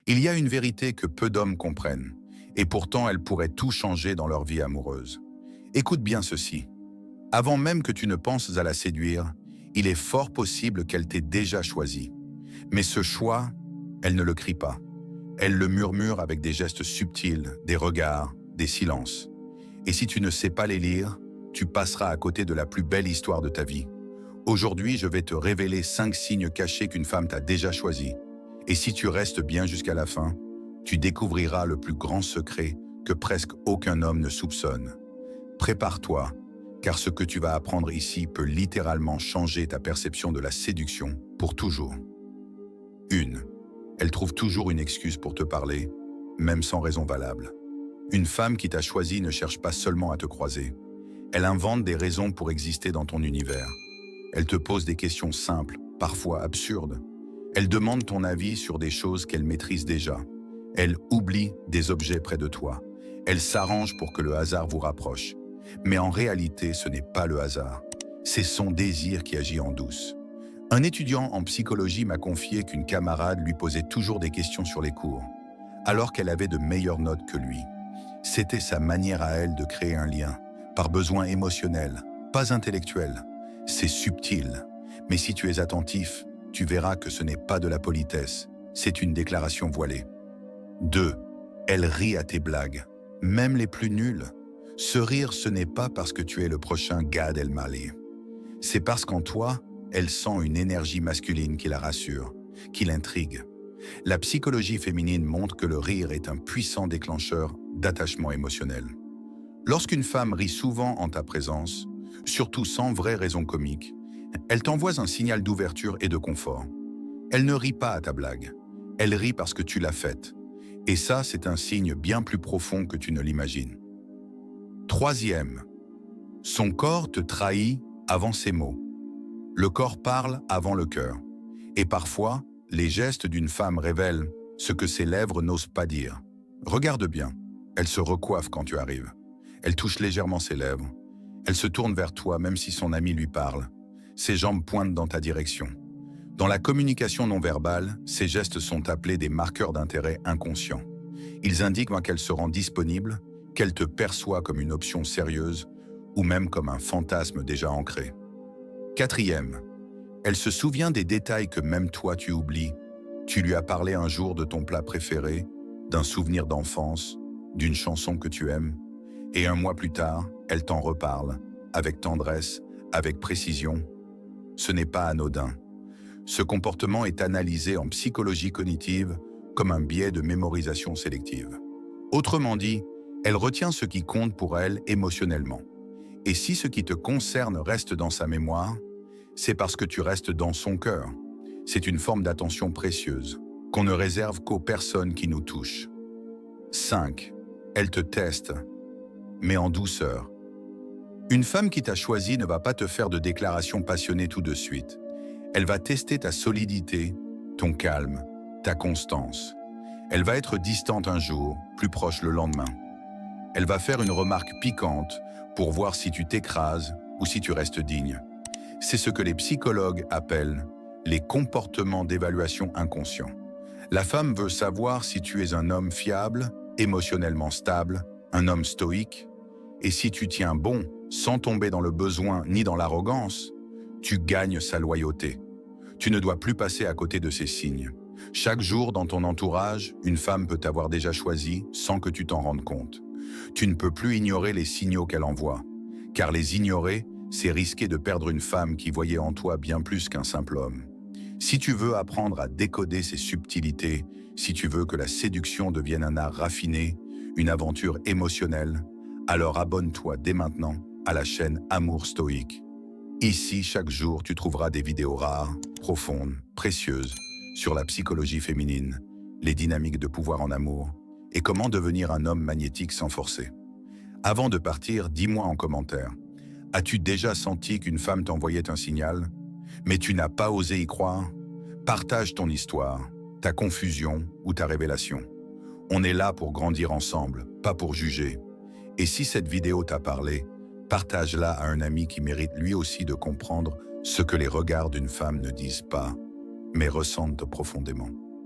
Il y a une vérité que peu d'hommes comprennent, et pourtant elle pourrait tout changer dans leur vie amoureuse. Écoute bien ceci. Avant même que tu ne penses à la séduire, il est fort possible qu'elle t'ait déjà choisi. Mais ce choix, elle ne le crie pas. Elle le murmure avec des gestes subtils, des regards, des silences. Et si tu ne sais pas les lire, tu passeras à côté de la plus belle histoire de ta vie. Aujourd'hui, je vais te révéler 5 signes cachés qu'une femme t'a déjà choisi. Et si tu restes bien jusqu'à la fin, tu découvriras le plus grand secret que presque aucun homme ne soupçonne. Prépare-toi, car ce que tu vas apprendre ici peut littéralement changer ta perception de la séduction pour toujours. 1. Elle trouve toujours une excuse pour te parler, même sans raison valable. Une femme qui t'a choisi ne cherche pas seulement à te croiser. Elle invente des raisons pour exister dans ton univers. Elle te pose des questions simples, parfois absurdes. Elle demande ton avis sur des choses qu'elle maîtrise déjà. Elle oublie des objets près de toi. Elle s'arrange pour que le hasard vous rapproche. Mais en réalité, ce n'est pas le hasard. C'est son désir qui agit en douce. Un étudiant en psychologie m'a confié qu'une camarade lui posait toujours des questions sur les cours, alors qu'elle avait de meilleures notes que lui. C'était sa manière à elle de créer un lien, par besoin émotionnel, pas intellectuel. C'est subtil, mais si tu es attentif, tu verras que ce n'est pas de la politesse, c'est une déclaration voilée. 2. Elle rit à tes blagues, même les plus nulles. Ce rire, ce n'est pas parce que tu es le prochain Gad Elmaleh. C'est parce qu'en toi, elle sent une énergie masculine qui la rassure, qui l'intrigue. La psychologie féminine montre que le rire est un puissant déclencheur d'attachement émotionnel. Lorsqu'une femme rit souvent en ta présence, surtout sans vraie raison comique, elle t'envoie un signal d'ouverture et de confort. Elle ne rit pas à ta blague, elle rit parce que tu l'as faite. Et ça, c'est un signe bien plus profond que tu ne l'imagines. 3. Son corps te trahit avant ses mots. Le corps parle avant le cœur. Et parfois, les gestes d'une femme révèlent ce que ses lèvres n'osent pas dire. Regarde bien, elle se recoiffe quand tu arrives. Elle touche légèrement ses lèvres. Elle se tourne vers toi même si son ami lui parle. Ses jambes pointent dans ta direction. Dans la communication non verbale, ces gestes sont appelés des marqueurs d'intérêt inconscients. Ils indiquent qu'elle se rend disponible, qu'elle te perçoit comme une option sérieuse ou même comme un fantasme déjà ancré. 4. Elle se souvient des détails que même toi tu oublies. Tu lui as parlé un jour de ton plat préféré, d'un souvenir d'enfance, d'une chanson que tu aimes. Et un mois plus tard, elle t'en reparle, avec tendresse, avec précision. Ce n'est pas anodin. Ce comportement est analysé en psychologie cognitive comme un biais de mémorisation sélective. Autrement dit, elle retient ce qui compte pour elle émotionnellement. Et si ce qui te concerne reste dans sa mémoire, c'est parce que tu restes dans son cœur. C'est une forme d'attention précieuse, qu'on ne réserve qu'aux personnes qui nous touchent. 5. Elle te teste, mais en douceur. Une femme qui t'a choisi ne va pas te faire de déclarations passionnées tout de suite. Elle va tester ta solidité, ton calme, ta constance. Elle va être distante un jour, plus proche le lendemain. Elle va faire une remarque piquante pour voir si tu t'écrases ou si tu restes digne. C'est ce que les psychologues appellent les comportements d'évaluation inconscients. La femme veut savoir si tu es un homme fiable, émotionnellement stable, un homme stoïque, et si tu tiens bon, sans tomber dans le besoin ni dans l'arrogance, tu gagnes sa loyauté. Tu ne dois plus passer à côté de ces signes. Chaque jour dans ton entourage, une femme peut t'avoir déjà choisi sans que tu t'en rendes compte. Tu ne peux plus ignorer les signaux qu'elle envoie, car les ignorer, c'est risquer de perdre une femme qui voyait en toi bien plus qu'un simple homme. Si tu veux apprendre à décoder ces subtilités, si tu veux que la séduction devienne un art raffiné, une aventure émotionnelle, alors abonne-toi dès maintenant à la chaîne Amour Stoïque. Ici, chaque jour, tu trouveras des vidéos rares, profondes, précieuses, sur la psychologie féminine, les dynamiques de pouvoir en amour, et comment devenir un homme magnétique sans forcer. Avant de partir, dis-moi en commentaire, as-tu déjà senti qu'une femme t'envoyait un signal, mais tu n'as pas osé y croire? Partage ton histoire, ta confusion ou ta révélation. On est là pour grandir ensemble, pas pour juger. Et si cette vidéo t'a parlé, partage-la à un ami qui mérite lui aussi de comprendre ce que les regards d'une femme ne disent pas, mais ressentent profondément.